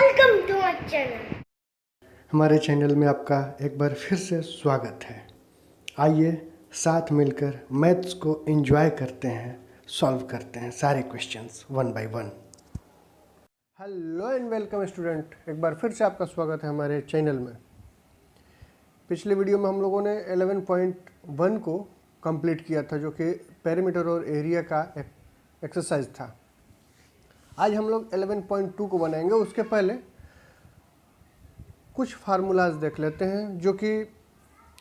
Welcome to my channel. हमारे channel में आपका एक बार फिर से स्वागत है। आइए साथ मिलकर मैथ्स को एंजॉय करते हैं, सॉल्व करते हैं सारे questions one by one. Hello and welcome student, एक बार फिर से आपका स्वागत है हमारे चैनल में। पिछले वीडियो में हम लोगों ने 11.1 को कंप्लीट किया था, जो कि पेरीमीटर और एरिया का एक्सरसाइज था। आज हम लोग 11.2 को बनाएंगे। उसके पहले कुछ फार्मूलाज देख लेते हैं जो कि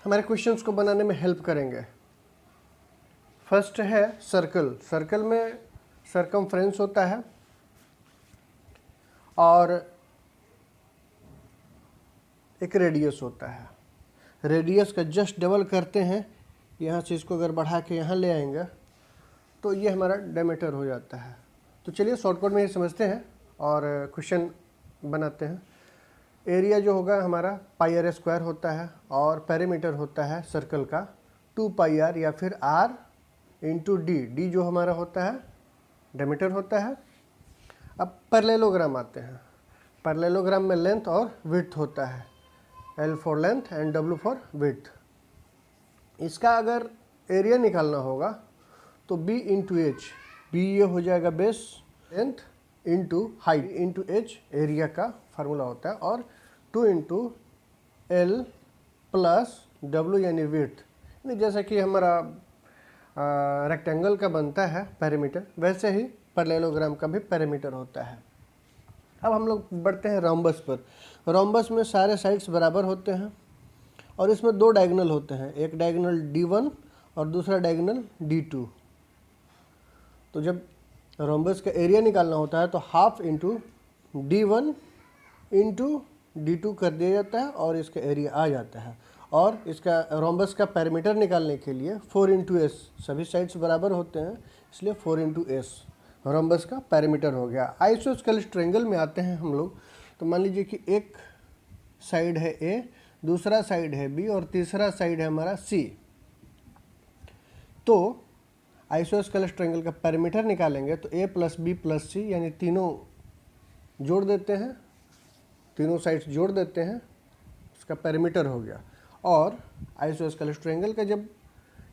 हमारे क्वेश्चंस को बनाने में हेल्प करेंगे। फर्स्ट है सर्कल। सर्कल में सर्कमफ्रेंस होता है और एक रेडियस होता है। रेडियस का जस्ट डबल करते हैं, यहाँ से इसको अगर बढ़ा के यहाँ ले आएंगे तो ये हमारा डायमीटर हो जाता है। तो चलिए शॉर्टकट में ये समझते हैं और क्वेश्चन बनाते हैं। एरिया जो होगा हमारा पाई आर स्क्वायर होता है और पेरीमीटर होता है सर्कल का 2 पाई आर या फिर r इंटू डी। डी जो हमारा होता है डायमीटर होता है। अब पैरेललोग्राम आते हैं। पैरेललोग्राम में लेंथ और विड्थ होता है, L for length and W for width. इसका अगर एरिया निकालना होगा तो B इंटू एच। बी ये हो जाएगा base, length into height into H area का फार्मूला होता है, और 2 इंटू एल प्लस डब्ल्यू यानी विड्थ। यानी जैसा कि हमारा रेक्टेंगल का बनता है पेरीमीटर, वैसे ही पैरेललोग्राम का भी पेरीमीटर होता है। अब हम लोग बढ़ते हैं रोम्बस पर। रोम्बस में सारे साइड्स बराबर होते हैं और इसमें 2 डायगोनल होते हैं, एक डायगोनल D1 और दूसरा डायगोनल D2। तो जब रोम्बस का एरिया निकालना होता है तो half into D1 into D2 कर दिया जाता है और इसका एरिया आ जाता है। और इसका रोम्बस का पेरीमीटर निकालने के लिए 4 इंटू एस, सभी साइड्स बराबर होते हैं इसलिए 4 इंटू एस रोम्बस का पेरीमीटर हो गया। आइसोस्केलेस ट्रायंगल में आते हैं हम लोग। तो मान लीजिए कि एक साइड है ए, दूसरा साइड है बी और तीसरा साइड है हमारा सी। तो आइसोस्केलेस ट्रायंगल का पेरीमीटर निकालेंगे तो ए प्लस बी प्लस सी यानी तीनों जोड़ देते हैं, तीनों साइड्स जोड़ देते हैं, उसका पेरीमीटर हो गया। और आइसोस्केलेस ट्रायंगल का जब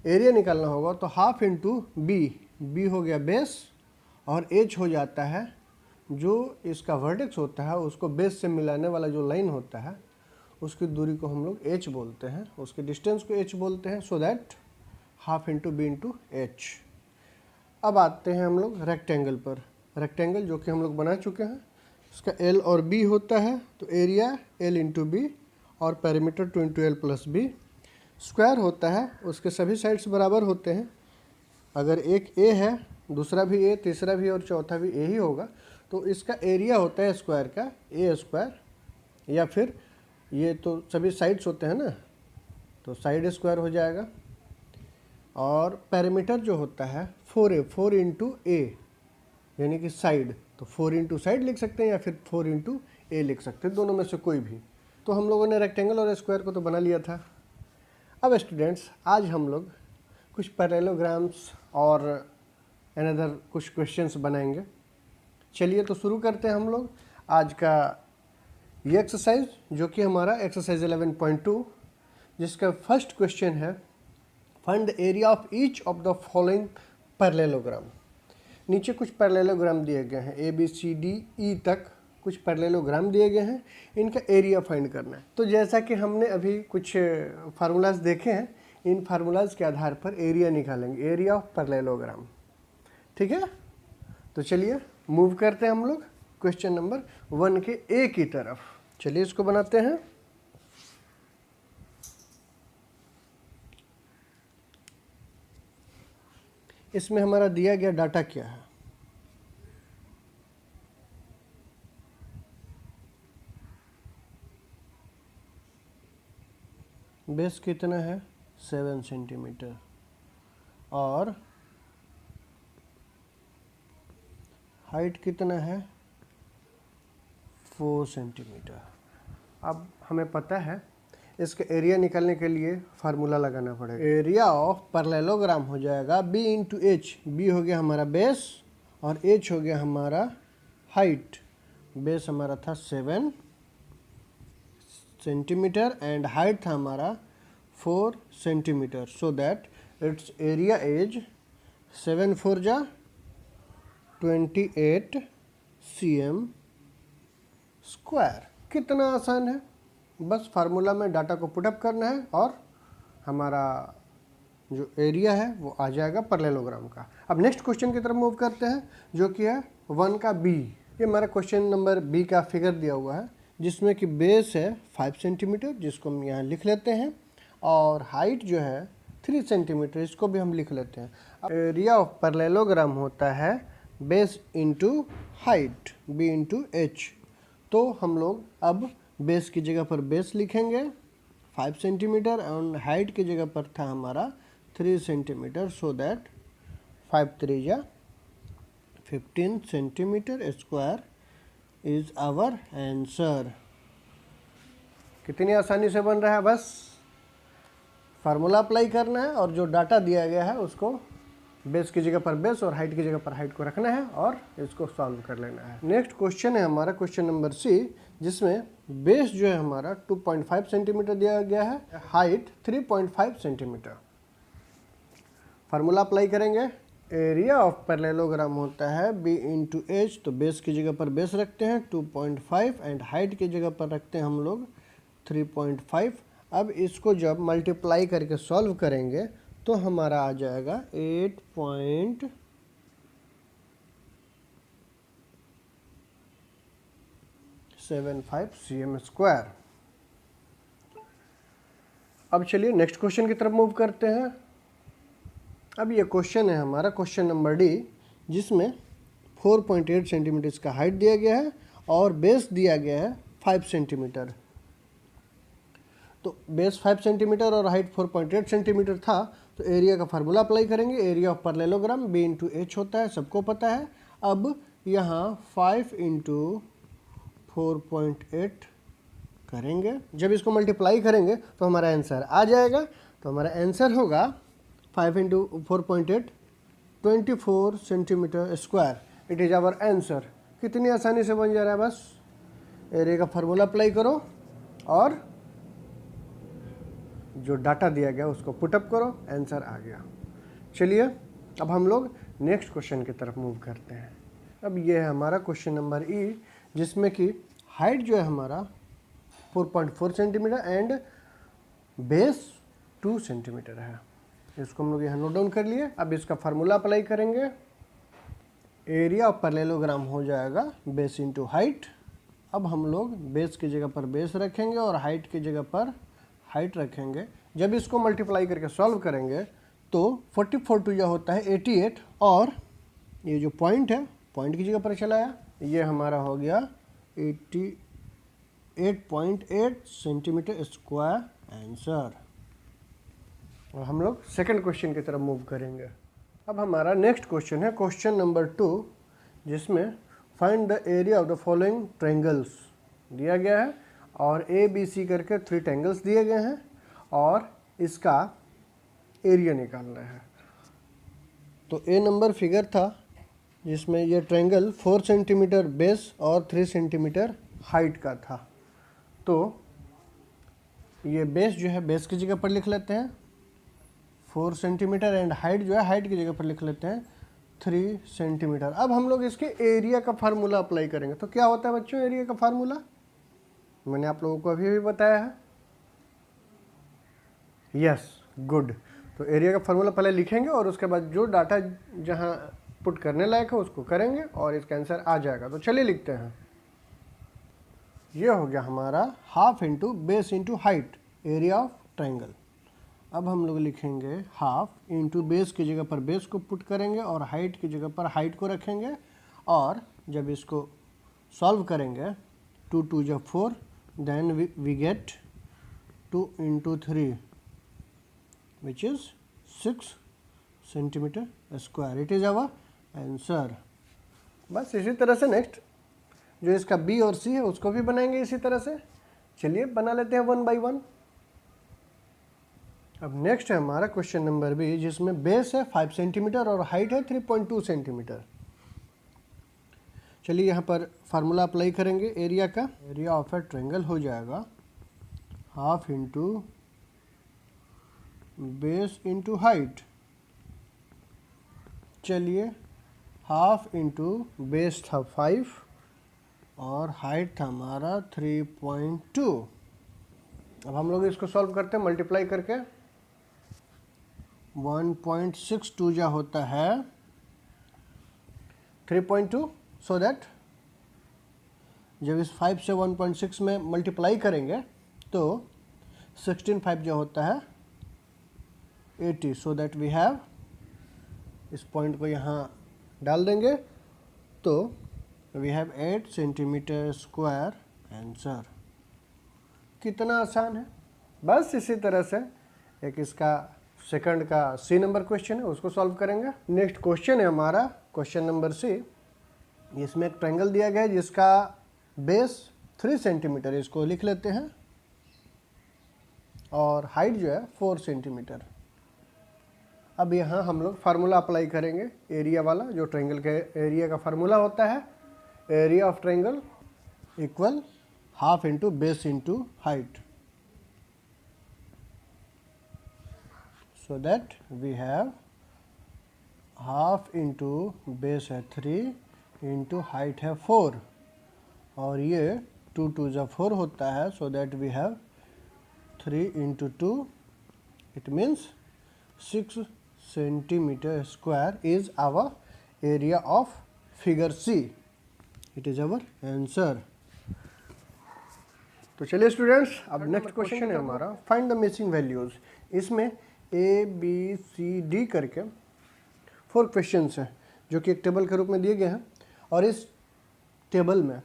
एरिया निकालना होगा तो हाफ इंटू बी, बी हो गया बेस और एच हो जाता है जो इसका वर्टेक्स होता है, उसको बेस से मिलाने वाला जो लाइन होता है उसकी दूरी को हम लोग एच बोलते हैं, उसके डिस्टेंस को एच बोलते हैं। So that half into B into H. अब आते हैं हम लोग रेक्टेंगल पर। रेक्टेंगल जो कि हम लोग बना चुके हैं, इसका एल और बी होता है तो एरिया एल इंटू बी और perimeter 2 into L plus B. Square होता है, उसके सभी साइड्स बराबर होते हैं। अगर एक ए है, दूसरा भी ए, तीसरा भी और चौथा भी ए ही होगा तो इसका एरिया होता है स्क्वायर का ए स्क्वायर, या फिर ये तो सभी साइड्स होते हैं ना तो साइड स्क्वायर हो जाएगा। और पेरीमीटर जो होता है 4a, 4 इंटू ए यानी कि साइड, तो 4 इंटू साइड लिख सकते हैं या फिर 4 इंटू ए लिख सकते हैं, दोनों में से कोई भी। तो हम लोगों ने रेक्टेंगल और स्क्वायर को तो बना लिया था। अब स्टूडेंट्स आज हम लोग कुछ पैरेललोग्राम्स और अनदर कुछ क्वेश्चंस बनाएंगे। चलिए तो शुरू करते हैं हम लोग आज का ये एक्सरसाइज, जो कि हमारा एक्सरसाइज 11.2, जिसका फर्स्ट क्वेश्चन है find the area of each of the following parallelogram. नीचे कुछ पैरेललोग्राम दिए गए हैं, A B C D E तक कुछ पैरेललोग्राम दिए गए हैं, इनका एरिया फाइंड करना है। तो जैसा कि हमने अभी कुछ फार्मूलाज देखे हैं, इन फार्मूलाज के आधार पर एरिया निकालेंगे, एरिया ऑफ पैरेललोग्राम। ठीक है, तो चलिए मूव करते हैं हम लोग क्वेश्चन नंबर 1 के ए की तरफ। चलिए इसको बनाते हैं। इसमें हमारा दिया गया डाटा क्या है? बेस कितना है 7 सेंटीमीटर और हाइट कितना है 4 सेंटीमीटर। अब हमें पता है इसका एरिया निकालने के लिए फार्मूला लगाना पड़ेगा। एरिया ऑफ पैरेललोग्राम हो जाएगा b इंटू एच। बी हो गया हमारा बेस और एच हो गया हमारा हाइट। बेस हमारा था 7 सेंटीमीटर एंड हाइट था हमारा 4 centimetre, so that it's area is 7 4 जा 28 cm स्क्वायर। कितना आसान है, बस फार्मूला में डाटा को पुटअप करना है और हमारा जो एरिया है वो आ जाएगा पैरेललोग्राम का। अब नेक्स्ट क्वेश्चन की तरफ मूव करते हैं जो कि है 1 का बी। ये हमारा क्वेश्चन नंबर बी का फिगर दिया हुआ है जिसमें कि बेस है 5 सेंटीमीटर, जिसको हम यहाँ लिख लेते हैं, और हाइट जो है 3 सेंटीमीटर, इसको भी हम लिख लेते हैं। एरिया ऑफ पैरेललोग्राम होता है base into height, B into H. तो हम लोग अब बेस की जगह पर बेस लिखेंगे 5 सेंटीमीटर और हाइट की जगह पर था हमारा 3 सेंटीमीटर, सो दैट 5 3 जा 15 centimetre square is our answer. कितनी आसानी से बन रहा है, बस फार्मूला अप्लाई करना है और जो डाटा दिया गया है उसको बेस की जगह पर बेस और हाइट की जगह पर हाइट को रखना है और इसको सॉल्व कर लेना है। नेक्स्ट क्वेश्चन है हमारा क्वेश्चन नंबर सी, जिसमें बेस जो है हमारा 2.5 सेंटीमीटर दिया गया है, हाइट 3.5 सेंटीमीटर। फार्मूला अप्लाई करेंगे, एरिया ऑफ पैरेललोग्राम होता है बी इंटू एच, तो बेस की जगह पर बेस रखते हैं 2.5 एंड हाइट की जगह पर रखते हैं हम लोग 3.5। अब इसको जब मल्टीप्लाई करके सॉल्व करेंगे तो हमारा आ जाएगा 8.75 cm स्क्वायर। अब चलिए नेक्स्ट क्वेश्चन की तरफ मूव करते हैं। अब ये क्वेश्चन है हमारा क्वेश्चन नंबर डी, जिसमें 4.8 सेंटीमीटर का हाइट दिया गया है और बेस दिया गया है 5 सेंटीमीटर। तो बेस 5 सेंटीमीटर और हाइट 4.8 सेंटीमीटर था, तो एरिया का फार्मूला अप्लाई करेंगे। Area of parallelogram B into H होता है, सबको पता है। अब यहाँ 5 इंटू 4.8 करेंगे, जब इसको मल्टीप्लाई करेंगे तो हमारा आंसर आ जाएगा। तो हमारा आंसर होगा 5 into 4.8 24 centimetre square. It is our answer. कितनी आसानी से बन जा रहा है, बस एरिया का फार्मूला अप्लाई करो और जो डाटा दिया गया उसको पुटअप करो, आंसर आ गया। चलिए अब हम लोग नेक्स्ट क्वेश्चन की तरफ मूव करते हैं। अब ये है हमारा क्वेश्चन नंबर ई, जिसमें कि हाइट जो है हमारा 4.4 सेंटीमीटर एंड बेस 2 सेंटीमीटर है। इसको हम लोग यहाँ नोट डाउन कर लिए। अब इसका फार्मूला अप्लाई करेंगे, एरिया ऑफ पैरेललोग्राम हो जाएगा बेस इंटू हाइट। अब हम लोग बेस की जगह पर बेस रखेंगे और हाइट की जगह पर हाइट रखेंगे। जब इसको मल्टीप्लाई करके सॉल्व करेंगे तो 44 टू यह होता है 88, और ये जो पॉइंट है पॉइंट की जगह पर चला आया, ये हमारा हो गया 88.8 सेंटीमीटर स्क्वायर आंसर। और हम लोग सेकंड क्वेश्चन की तरफ मूव करेंगे। अब हमारा नेक्स्ट क्वेश्चन है क्वेश्चन नंबर 2, जिसमें find the area of the following triangles दिया गया है और ए बी सी करके 3 ट्रायंगल्स दिए गए हैं और इसका एरिया निकालना है। तो ए नंबर फिगर था जिसमें ये ट्रायंगल 4 सेंटीमीटर बेस और 3 सेंटीमीटर हाइट का था। तो ये बेस जो है बेस की जगह पर लिख लेते हैं 4 सेंटीमीटर एंड हाइट जो है हाइट की जगह पर लिख लेते हैं 3 सेंटीमीटर। अब हम लोग इसके एरिया का फार्मूला अप्लाई करेंगे। तो क्या होता है बच्चों एरिया का फार्मूला, मैंने आप लोगों को अभी भी बताया है। Yes, good. तो एरिया का फार्मूला पहले लिखेंगे और उसके बाद जो डाटा जहां पुट करने लायक है उसको करेंगे और इसका आंसर आ जाएगा। तो चलिए लिखते हैं। ये हो गया हमारा half into base into height, area of triangle. अब हम लोग लिखेंगे हाफ इंटू बेस की जगह पर बेस को पुट करेंगे और हाइट की जगह पर हाइट को रखेंगे, और जब इसको सॉल्व करेंगे 2 2 जा 4, then we get 2 into 3 which is 6 centimetre square. It is our answer. बस इसी तरह से नेक्स्ट जो इसका बी और सी है उसको भी बनाएंगे इसी तरह से। चलिए बना लेते हैं 1 बाई 1। अब नेक्स्ट है हमारा क्वेश्चन नंबर बी, जिसमें बेस है 5 सेंटीमीटर और हाइट है 3.2 सेंटीमीटर। चलिए यहाँ पर फार्मूला अप्लाई करेंगे एरिया का। एरिया ऑफ ए ट्रायंगल हो जाएगा half into base into height. चलिए हाफ इंटू बेस था 5 और हाइट था हमारा 3.2। अब हम लोग इसको सॉल्व करते हैं मल्टीप्लाई करके। 1.62 जा होता है 3.2, सो दैट जब इस 5 से 1.6 में मल्टीप्लाई करेंगे तो 16/5 जो होता है 80, सो दैट वी हैव, इस पॉइंट को यहाँ डाल देंगे तो we have 8 centimetre square answer. कितना आसान है। बस इसी तरह से एक इसका सेकंड का सी नंबर क्वेश्चन है, उसको सॉल्व करेंगे। नेक्स्ट क्वेश्चन है हमारा क्वेश्चन नंबर सी। इसमें एक ट्रायंगल दिया गया है जिसका बेस 3 सेंटीमीटर, इसको लिख लेते हैं, और हाइट जो है 4 सेंटीमीटर। अब यहाँ हम लोग फार्मूला अप्लाई करेंगे एरिया वाला, जो ट्रायंगल के एरिया का फार्मूला होता है, area of triangle equal half into base into height, so that we have half into base है 3 इंटू हाइट है 4, और ये 2 2 जा 4 होता है, so that we have 3 into 2, it means 6 centimetre square is our area of figure C. It is our answer. तो चलिए students, अब नेक्स्ट क्वेश्चन है हमारा फाइंड द मिसिंग वैल्यूज। इसमें ए बी सी डी करके 4 क्वेश्चंस हैं जो कि एक टेबल के रूप में दिए गए हैं, और इस टेबल में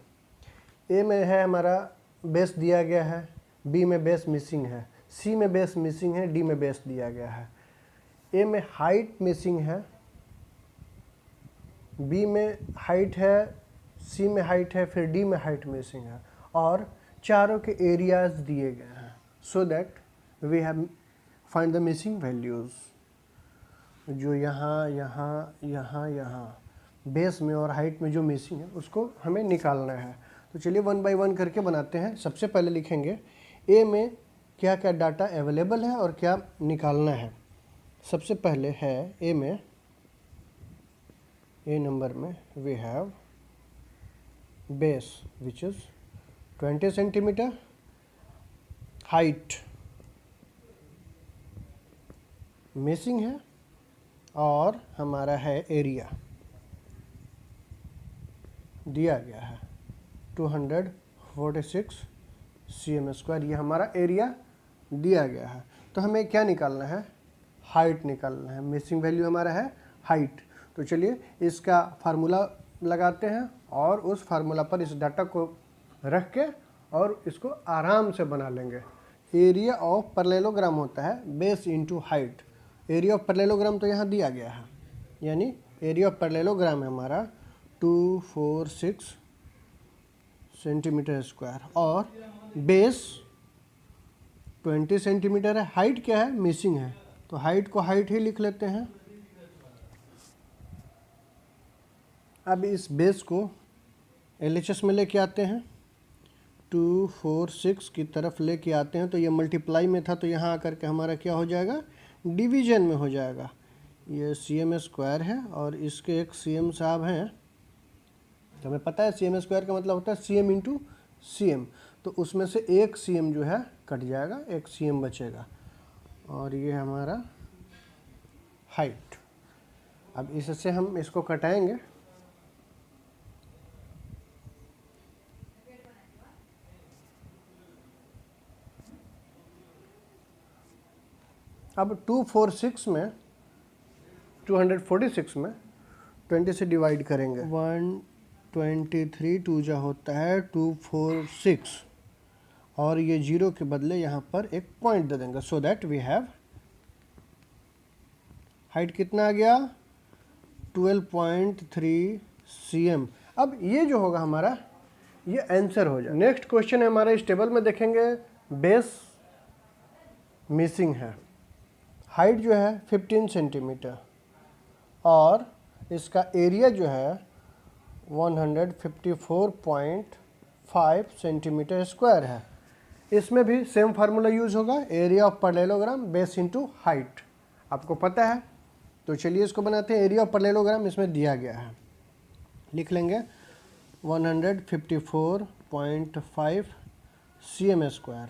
ए में है हमारा बेस दिया गया है, बी में बेस मिसिंग है, सी में बेस मिसिंग है, डी में बेस दिया गया है, ए में हाइट मिसिंग है, बी में हाइट है, सी में हाइट है, फिर डी में हाइट मिसिंग है, और चारों के एरियाज दिए गए हैं, so that we have find the missing values. जो यहाँ यहाँ यहाँ यहाँ बेस में और हाइट में जो मिसिंग है उसको हमें निकालना है। तो चलिए 1 बाय 1 करके बनाते हैं। सबसे पहले लिखेंगे ए में क्या क्या डाटा अवेलेबल है और क्या निकालना है। सबसे पहले है ए में, ए नंबर में we have base which is 20 centimetre, height missing है, और हमारा है एरिया दिया गया है 246 cm स्क्वायर, ये हमारा एरिया दिया गया है। तो हमें क्या निकालना है, हाइट निकालना है। मिसिंग वैल्यू हमारा है हाइट। तो चलिए इसका फार्मूला लगाते हैं और उस फार्मूला पर इस डाटा को रख के और इसको आराम से बना लेंगे। एरिया ऑफ पैरेललोग्राम होता है base into height. Area of parallelogram तो यहाँ दिया गया है, यानी एरिया ऑफ पैरेललोग्राम है हमारा 246 सेंटीमीटर स्क्वायर, और बेस 20 सेंटीमीटर है। हाइट क्या है, मिसिंग है, तो हाइट को हाइट ही लिख लेते हैं। अब इस बेस को LHS में लेके आते हैं, 246 की तरफ लेके आते हैं, तो ये मल्टीप्लाई में था, तो यहाँ आकर के हमारा क्या हो जाएगा, डिवीजन में हो जाएगा। ये cm स्क्वायर है और इसके एक cm साहब हैं, तो हमें पता है cm स्क्वायर का मतलब होता है cm इंटू cm, तो उसमें से एक cm जो है कट जाएगा, एक cm बचेगा, और ये हमारा हाइट। अब इससे हम इसको कटाएंगे, अब 246 में 246 में 20 से डिवाइड करेंगे, 123 2 जा होता है 246, और ये 0 के बदले यहाँ पर एक पॉइंट दे देंगे, so that we have height कितना आ गया, 12.3 cm। अब ये जो होगा हमारा, ये आंसर हो जाए। नेक्स्ट क्वेश्चन है हमारा, इस टेबल में देखेंगे बेस मिसिंग है, हाइट जो है 15 सेंटीमीटर, और इसका एरिया जो है 154.5 सेंटीमीटर स्क्वायर है। इसमें भी सेम फार्मूला यूज होगा, area of parallelogram base into height, आपको पता है। तो चलिए इसको बनाते हैं। एरिया ऑफ पैरेललोग्राम इसमें दिया गया है, लिख लेंगे 154.5 cm स्क्वायर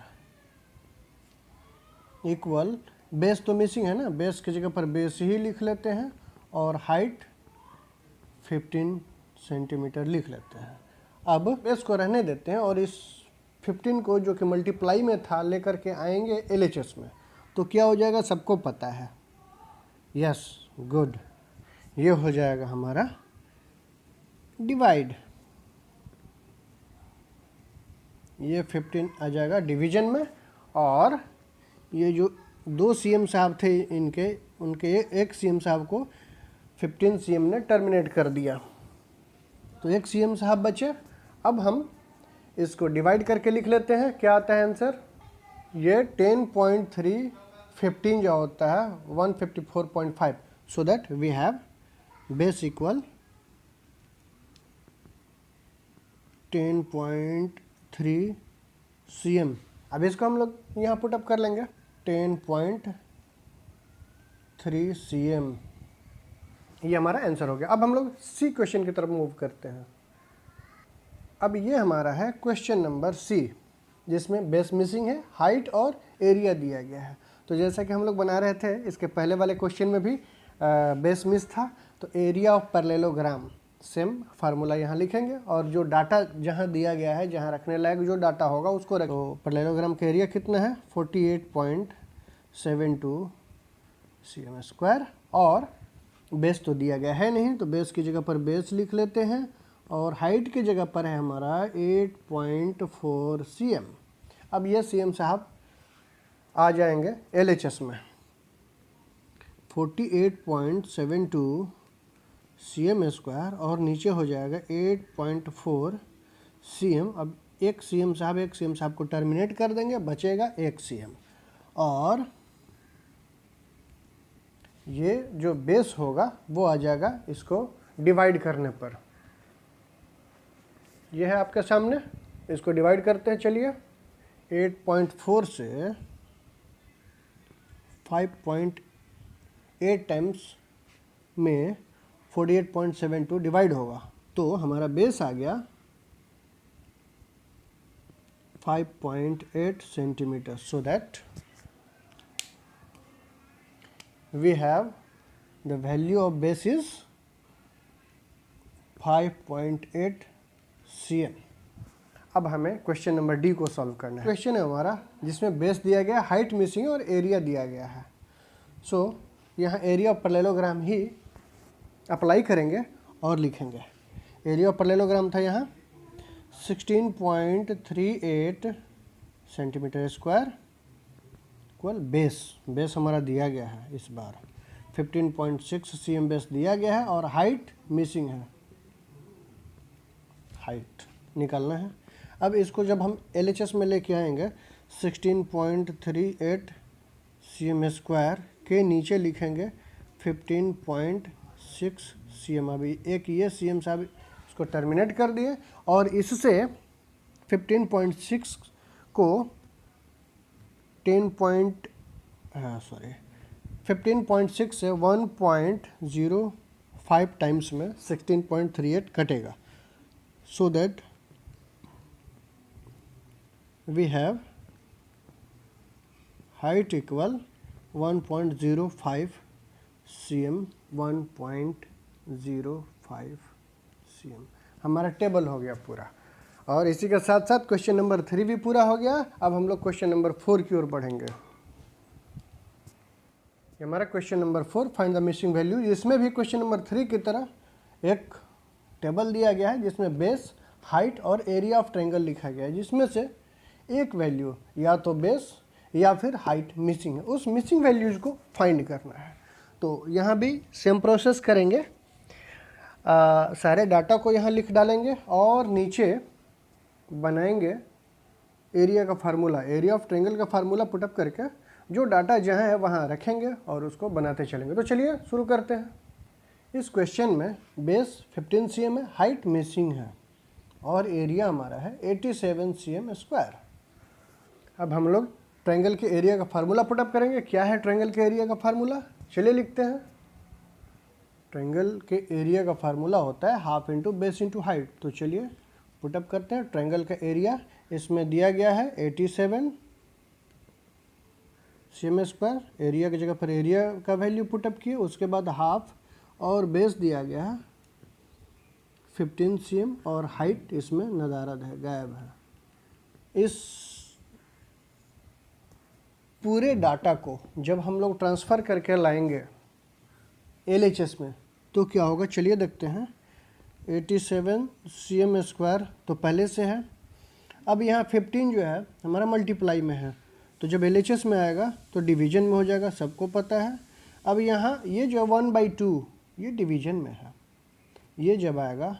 इक्वल, बेस तो मिसिंग है ना, बेस की जगह पर बेस ही लिख लेते हैं और हाइट 15 सेंटीमीटर लिख लेते हैं। अब बेस को रहने देते हैं और इस 15 को जो कि मल्टीप्लाई में था लेकर के आएंगे LHS में, तो क्या हो जाएगा सबको पता है। यस गुड, ये हो जाएगा हमारा डिवाइड, ये 15 आ जाएगा डिवीजन में, और ये जो 2 CM साहब थे इनके, उनके एक CM साहब को 15 CM ने टर्मिनेट कर दिया, तो 1 CM साहब बचे। अब हम इसको डिवाइड करके लिख लेते हैं, क्या आता है आंसर, ये 10.3 15 जो होता है 154.5, so that we have base equal 10.3 cm। अब इसको हम लोग यहाँ पुटअप कर लेंगे, 10.3 cm, ये हमारा आंसर हो गया। अब हम लोग सी क्वेश्चन की तरफ मूव करते हैं। अब ये हमारा है क्वेश्चन नंबर सी, जिसमें बेस मिसिंग है, हाइट और एरिया दिया गया है। तो जैसा कि हम लोग बना रहे थे इसके पहले वाले क्वेश्चन में भी बेस मिस था, तो area of parallelogram same formula यहाँ लिखेंगे, और जो डाटा जहाँ दिया गया है, जहाँ रखने लायक जो डाटा होगा उसको रख। तो पैरेललोग्राम का एरिया कितना है 48.72 cm स्क्वायर, और बेस तो दिया गया है नहीं, तो बेस की जगह पर बेस लिख लेते हैं, और हाइट की जगह पर है हमारा 8.4 cm। अब ये CM साहब आ जाएंगे LHS में, 48.72 cm स्क्वायर और नीचे हो जाएगा 8.4 cm। अब एक CM साहब को टर्मिनेट कर देंगे, बचेगा 1 cm, और ये जो बेस होगा वो आ जाएगा इसको डिवाइड करने पर। ये है आपके सामने, इसको डिवाइड करते हैं। चलिए 8.4 से 5.8 टाइम्स में 48.72 डिवाइड होगा, तो हमारा बेस आ गया 5.8 centimetre, so that we have the value of base is 5.8 cm। अब हमें क्वेश्चन नंबर डी को सॉल्व करना है। क्वेश्चन है हमारा जिसमें बेस दिया गया, हाइट मिसिंग है और एरिया दिया गया है। सो यहाँ area of parallelogram he apply करेंगे और लिखेंगे। एरिया ऑफ पैरेललोग्राम था यहाँ 16.38 सेंटीमीटर स्क्वायर इक्वल बेस हमारा दिया गया है, इस बार 15.6 cm बेस दिया गया है, और हाइट मिसिंग है, हाइट निकालना है। अब इसको जब हम LHS में लेके आएंगे 16.38 cm स्क्वायर के नीचे लिखेंगे 15.6 cm। अभी एक ये CM साहब इसको टर्मिनेट कर दिए, और इससे 15.6 को 15.6 से 1.05 टाइम्स में 16.38 कटेगा, so that we have height equal 1.05 cm। 1.05 cm हमारा टेबल हो गया पूरा, और इसी के साथ साथ क्वेश्चन नंबर 3 भी पूरा हो गया। अब हम लोग क्वेश्चन नंबर 4 की ओर बढ़ेंगे। हमारा question number 4, find the missing value. इसमें भी क्वेश्चन नंबर 3 की तरह एक टेबल दिया गया है जिसमें बेस, हाइट और एरिया ऑफ ट्रायंगल लिखा गया है, जिसमें से एक वैल्यू या तो बेस या फिर हाइट मिसिंग है। उस मिसिंग वैल्यूज को फाइंड करना है। तो यहाँ भी सेम प्रोसेस करेंगे, सारे डाटा को यहाँ लिख डालेंगे और नीचे बनाएंगे एरिया का फार्मूला, एरिया ऑफ ट्रायंगल का फार्मूला पुटअप करके जो डाटा जहाँ है वहाँ रखेंगे और उसको बनाते चलेंगे। तो चलिए शुरू करते हैं। इस क्वेश्चन में बेस 15 cm है, हाइट मिसिंग है और एरिया हमारा है 87 cm स्क्वायर। अब हम लोग ट्रायंगल के एरिया का फार्मूला पुटअप करेंगे। क्या है ट्रायंगल के एरिया का फार्मूला? चलिए लिखते हैं। ट्रायंगल के एरिया का फार्मूला होता है half into base into height. तो चलिए पुटअप करते हैं। ट्रायंगल का एरिया इसमें दिया गया है 87 cm स्क्वायर। एरिया की जगह पर एरिया का वैल्यू पुटअप किए, उसके बाद हाफ और बेस दिया गया है 15 cm और हाइट इसमें नदारद है, गायब है। इस पूरे डाटा को जब हम लोग ट्रांसफ़र करके लाएंगे LHS में तो क्या होगा, चलिए देखते हैं। 87 cm स्क्वायर तो पहले से है। अब यहाँ 15 जो है हमारा मल्टीप्लाई में है, तो जब LHS में आएगा तो डिवीजन में हो जाएगा, सबको पता है। अब यहाँ ये जो 1/2 ये डिवीजन में है, ये जब आएगा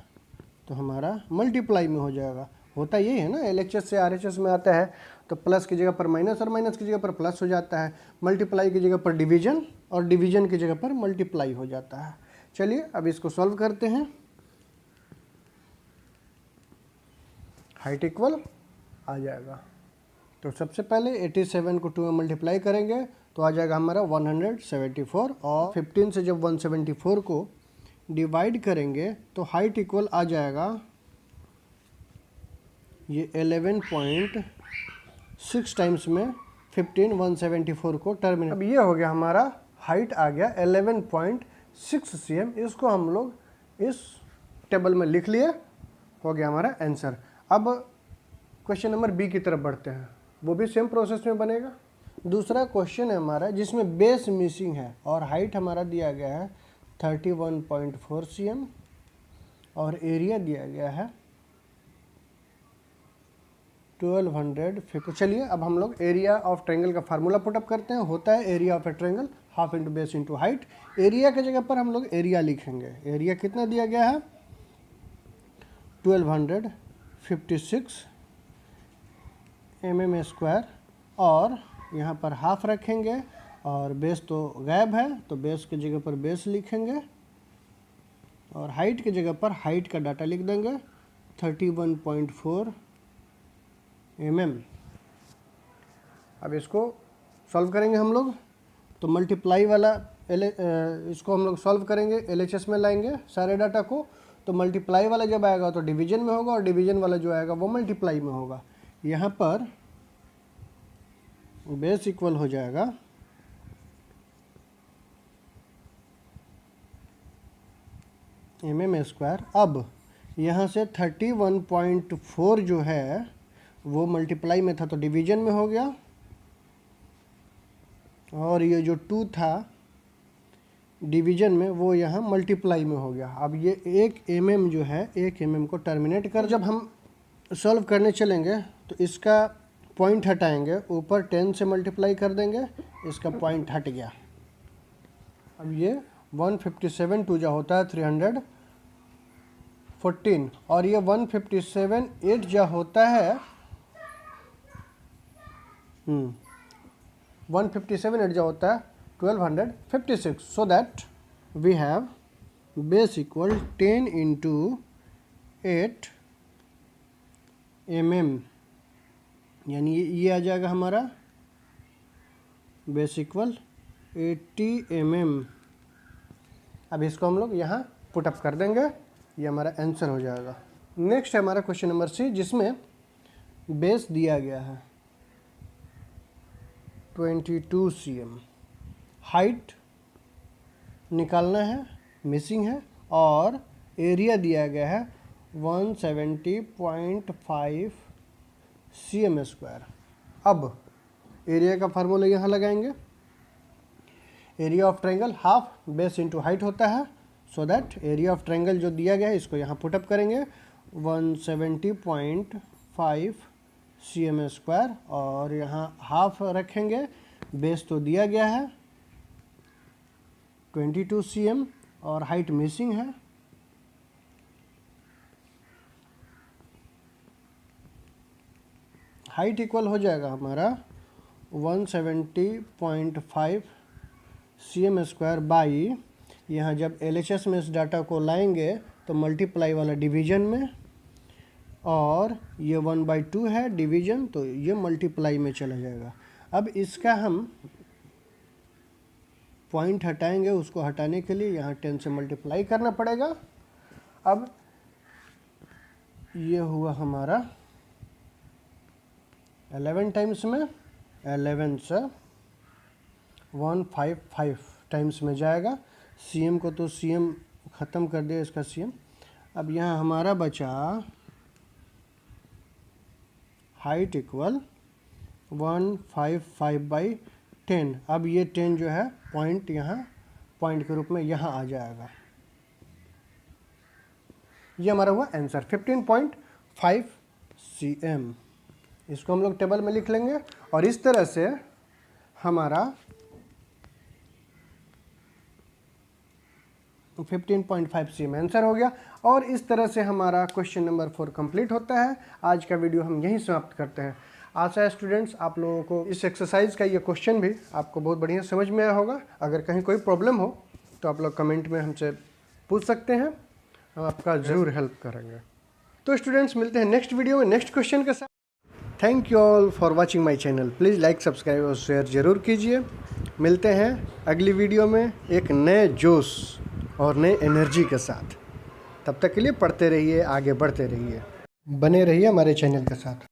तो हमारा मल्टीप्लाई में हो जाएगा। होता यही है ना, LHS से RHS में आता है तो प्लस की जगह पर माइनस और माइनस की जगह पर प्लस हो जाता है, मल्टीप्लाई की जगह पर डिवीजन और डिवीजन की जगह पर मल्टीप्लाई हो जाता है। चलिए अब इसको सॉल्व करते हैं। हाइट इक्वल आ जाएगा, तो सबसे पहले 87 को 2 में मल्टीप्लाई करेंगे तो आ जाएगा हमारा 174 और 15 से जब 174 को डिवाइड करेंगे तो हाइट इक्वल आ जाएगा ये 11.6 टाइम्स में 15 174 को टर्मिनेट। अब ये हो गया हमारा हाइट आ गया 11.6 cm। इसको हम लोग इस टेबल में लिख लिए, हो गया हमारा आंसर। अब क्वेश्चन नंबर बी की तरफ बढ़ते हैं, वो भी सेम प्रोसेस में बनेगा। दूसरा क्वेश्चन है हमारा जिसमें बेस मिसिंग है और हाइट हमारा दिया गया है 31.4 cm और एरिया दिया गया है 1250। चलिए अब हम लोग एरिया ऑफ ट्रायंगल का फार्मूला पुटअप करते हैं। होता है area of A triangle half into base into height. Area की जगह पर हम लोग एरिया लिखेंगे। एरिया कितना दिया गया है 1256 mm स्क्वायर और यहाँ पर हाफ रखेंगे और बेस तो गायब है तो बेस की जगह पर बेस लिखेंगे और हाइट की जगह पर हाइट का डाटा लिख देंगे 31.4 mm। अब इसको सॉल्व करेंगे हम लोग, तो मल्टीप्लाई वाला इसको हम लोग सॉल्व करेंगे, LHS में लाएंगे सारे डाटा को। तो मल्टीप्लाई वाला जब आएगा तो डिवीजन में होगा और डिवीजन वाला जो आएगा वो मल्टीप्लाई में होगा। यहाँ पर बेस इक्वल हो जाएगा mm स्क्वायर। अब यहाँ से 31.4 जो है वो मल्टीप्लाई में था तो डिवीजन में हो गया और ये जो 2 था डिवीजन में वो यहाँ मल्टीप्लाई में हो गया। अब ये 1 mm जो है 1 mm को टर्मिनेट कर, जब हम सॉल्व करने चलेंगे तो इसका पॉइंट हटाएंगे, ऊपर 10 से मल्टीप्लाई कर देंगे, इसका पॉइंट हट गया। अब ये 157 2 जो होता है 314 और ये 157 8 जो होता है 157 8 जो होता है 1256। So that we have base equal 10 into 8 mm, यानी ये आ जाएगा हमारा बेस इक्वल 80 mm। अब इसको हम लोग यहाँ पुटअप कर देंगे, ये हमारा आंसर हो जाएगा। नेक्स्ट है हमारा क्वेश्चन नंबर सी जिसमें बेस दिया गया है 22 cm, हाइट निकालना है, मिसिंग है और एरिया दिया गया है 170.5 cm स्क्वायर। अब एरिया का फार्मूला यहाँ लगाएंगे। Area of triangle half base into height होता है, so that area of triangle जो दिया गया है इसको यहाँ पुटअप करेंगे 170.5 cm स्क्वायर और यहाँ हाफ रखेंगे, बेस तो दिया गया है 22 cm और हाइट मिसिंग है। हाइट इक्वल हो जाएगा हमारा 170.5 cm स्क्वायर बाई यहाँ जब LHS में इस डाटा को लाएंगे तो मल्टीप्लाई वाला डिवीजन में, और ये 1/2 है डिवीजन, तो ये मल्टीप्लाई में चला जाएगा। अब इसका हम पॉइंट हटाएंगे, उसको हटाने के लिए यहाँ 10 से मल्टीप्लाई करना पड़ेगा। अब ये हुआ हमारा 11 टाइम्स में, 11 से 155 टाइम्स में जाएगा। CM को तो CM ख़त्म कर दिया इसका CM। अब यहाँ हमारा बचा हाइट इक्वल 155/10। अब ये 10 जो है पॉइंट यहाँ पॉइंट के रूप में यहाँ आ जाएगा। ये हमारा हुआ आंसर 15.5 cm। इसको हम लोग टेबल में लिख लेंगे और इस तरह से हमारा 15.5 cm आंसर हो गया। और इस तरह से हमारा क्वेश्चन नंबर 4 कंप्लीट होता है। आज का वीडियो हम यहीं समाप्त करते हैं। आशा है स्टूडेंट्स आप लोगों को इस एक्सरसाइज का ये क्वेश्चन भी आपको बहुत बढ़िया समझ में आया होगा। अगर कहीं कोई प्रॉब्लम हो तो आप लोग कमेंट में हमसे पूछ सकते हैं, हम आपका ज़रूर हेल्प करेंगे। तो स्टूडेंट्स मिलते हैं नेक्स्ट वीडियो में नेक्स्ट क्वेश्चन के साथ। Thank you all for watching my channel. Please like, subscribe और शेयर ज़रूर कीजिए। मिलते हैं अगली वीडियो में एक नए जोश और नए एनर्जी के साथ। तब तक के लिए पढ़ते रहिए, आगे बढ़ते रहिए, बने रहिए हमारे चैनल के साथ।